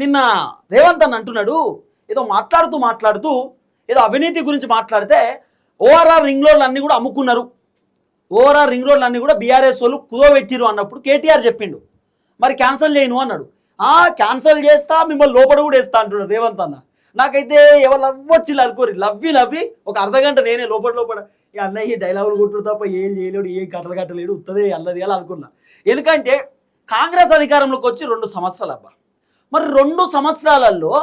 నిన్న రేవంత్ అన్న అంటున్నాడు ఏదో మాట్లాడుతూ ఏదో అవినీతి గురించి మాట్లాడితే ఓఆర్ఆర్ రింగ్ రోడ్లు అన్నీ కూడా అమ్ముకున్నారు, ఓఆర్ఆర్ రింగ్ రోడ్లు అన్నీ కూడా బీఆర్ఎస్ వాళ్ళు కుదోబెట్టిరు అన్నప్పుడు కేటీఆర్ చెప్పిండు మరి క్యాన్సల్ చేయను అన్నాడు. క్యాన్సల్ చేస్తా మిమ్మల్ని లోపల కూడా వేస్తా అంటున్నాడు రేవంత్ అన్న. నాకైతే ఎవరు లవ్వొచ్చి అనుకోరు, లవ్వి ఒక అర్ధగంట నేనే లోపల ఈ అన్నయ్య డైలాగులు కొట్టుడు తప్ప ఏం చేయలేడు, ఏం కట్టలేడు, ఉత్తదే అల్లది అలా అనుకున్నా. ఎందుకంటే కాంగ్రెస్ అధికారంలోకి వచ్చి 2 సంవత్సరాలు అబ్బా. మరి 2 సంవత్సరాలలో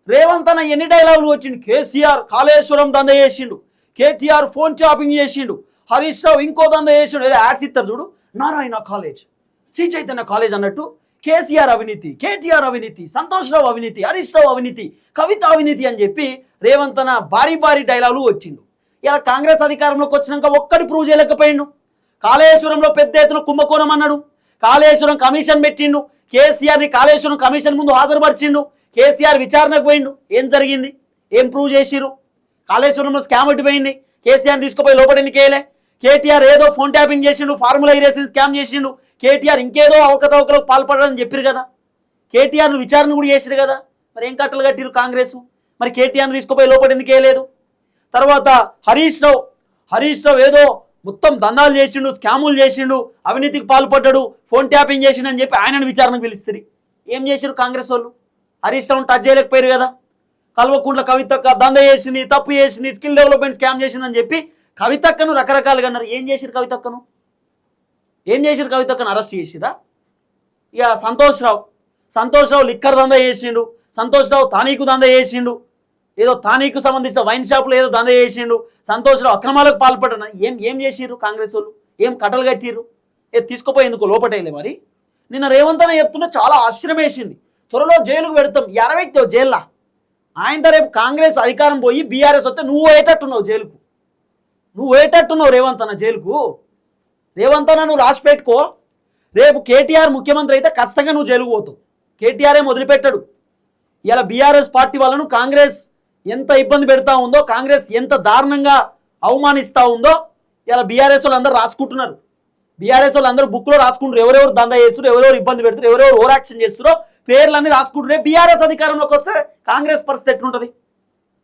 రేవంత్ అన్న ఎన్ని డైలాగులు వచ్చిండు? కేసీఆర్ కాళేశ్వరం దంద చేసిండు, కేటీఆర్ ఫోన్ షాపింగ్ చేసిండు, హరీష్ రావు ఇంకో దంద చేసిండు, ఏదో యాడ్స్ ఇస్తారు చూడు, నారాయణ కాలేజ్, శ్రీ చైతన్య కాలేజ్ అన్నట్టు కేసీఆర్ అవినీతి, కేటీఆర్ అవినీతి, సంతోష్ రావు అవినీతి, హరీష్ రావు అవినీతి, కవిత అవినీతి అని చెప్పి రేవంత్ అన్న భారీ డైలాగులు వచ్చిండు. ఇలా కాంగ్రెస్ అధికారంలోకి వచ్చినాక ఒక్కడి ప్రూవ్ చేయలేకపోయిండు. కాళేశ్వరంలో పెద్ద ఎత్తున కుంభకోణం అన్నాడు, కాళేశ్వరం కమిషన్ పెట్టిండు, కేసీఆర్ని కాళేశ్వరం కమిషన్ ముందు హాజరుపరిచిండు, కేసీఆర్ విచారణకు పోయిండు. ఏం జరిగింది? ఏం ప్రూవ్ చేసిరు? కాళేశ్వరంలో స్కామ్ అట్టిపోయింది, కేసీఆర్ని తీసుకుపోయి లోపలికి వేయలే. కేటీఆర్ ఏదో ఫోన్ ట్యాపింగ్ చేసిండు, ఫార్ములా ఇరేషన్ స్కామ్ చేసిండు, కేటీఆర్ ఇంకేదో అవకతవకలకు పాల్పడని చెప్పారు కదా, కేటీఆర్ను విచారణ కూడా చేసిరు కదా. మరి ఏం కట్టలు కట్టిరు కాంగ్రెస్? మరి కేటీఆర్ని తీసుకుపోయి లోపలికి వేయలేదు. తర్వాత హరీష్ రావు ఏదో మొత్తం దందాలు చేసిండు, స్కాములు చేసిండు, అవినీతికి పాల్పడ్డాడు, ఫోన్ ట్యాపింగ్ చేసిండు అని చెప్పి ఆయనను విచారణకు పిలుస్తారు. ఏం చేశారు కాంగ్రెస్ వాళ్ళు? హరీష్ రావును టచ్ చేయలేకపోయారు కదా. కల్వకుంట్ల కవితక్క దంద చేసింది, తప్పు చేసింది, స్కిల్ డెవలప్మెంట్ స్కామ్ చేసిందని చెప్పి కవితక్కను రకరకాలుగా అన్నారు. ఏం చేశారు కవితక్కను? అరెస్ట్ చేసిరా? ఇక సంతోష్ రావు లిక్కర్ దంద చేసిండు, సంతోష్ రావు తానీకు దంద చేసిండు, ఏదో తానీకు సంబంధించిన వైన్ షాపులో ఏదో దంద చేసిండు, సంతోష్ రావు అక్రమాలకు పాల్పడ్డా. ఏం చేసిర్రు కాంగ్రెస్ వాళ్ళు? ఏం కట్టలు కట్టిర్రు? తీసుకుపోయి ఎందుకు లోపటేయలే? మరి నిన్న రేవంత్ అన్న చెప్తుంటే చాలా ఆశ్చర్యం వేసింది. త్వరలో జైలుకు పెడతాం, 60 జైల్లో. ఆయన రేపు కాంగ్రెస్ అధికారం పోయి బీఆర్ఎస్ వస్తే నువ్వు పోయేటట్టున్నావు జైలుకు, రేవంత్ అన్న జైలుకు. రేవంత్ అన్న నువ్వు రాసి పెట్టుకో, రేపు కేటీఆర్ ముఖ్యమంత్రి అయితే ఖచ్చితంగా నువ్వు జైలుకు పోతావు. కేటీఆర్ ఏం వదిలిపెట్టాడు. ఇలా బీఆర్ఎస్ పార్టీ వాళ్ళను కాంగ్రెస్ ఎంత ఇబ్బంది పెడతా ఉందో, కాంగ్రెస్ ఎంత దారుణంగా అవమానిస్తూ ఉందో ఇలా బీఆర్ఎస్ వాళ్ళు అందరూ రాసుకుంటున్నారు. బీఆర్ఎస్ వాళ్ళు అందరూ బుక్లో రాసుకుంటారు, ఎవరెవరు దందా చేస్తారు, ఎవరెవరు ఇబ్బంది పెడతారు, ఎవరెవరు ఓవర్ యాక్షన్ చేస్తారో పేర్లన్నీ రాసుకుంటారు. బీఆర్ఎస్ అధికారంలోకి వస్తే కాంగ్రెస్ పరిస్థితి ఎట్లుంటుంది?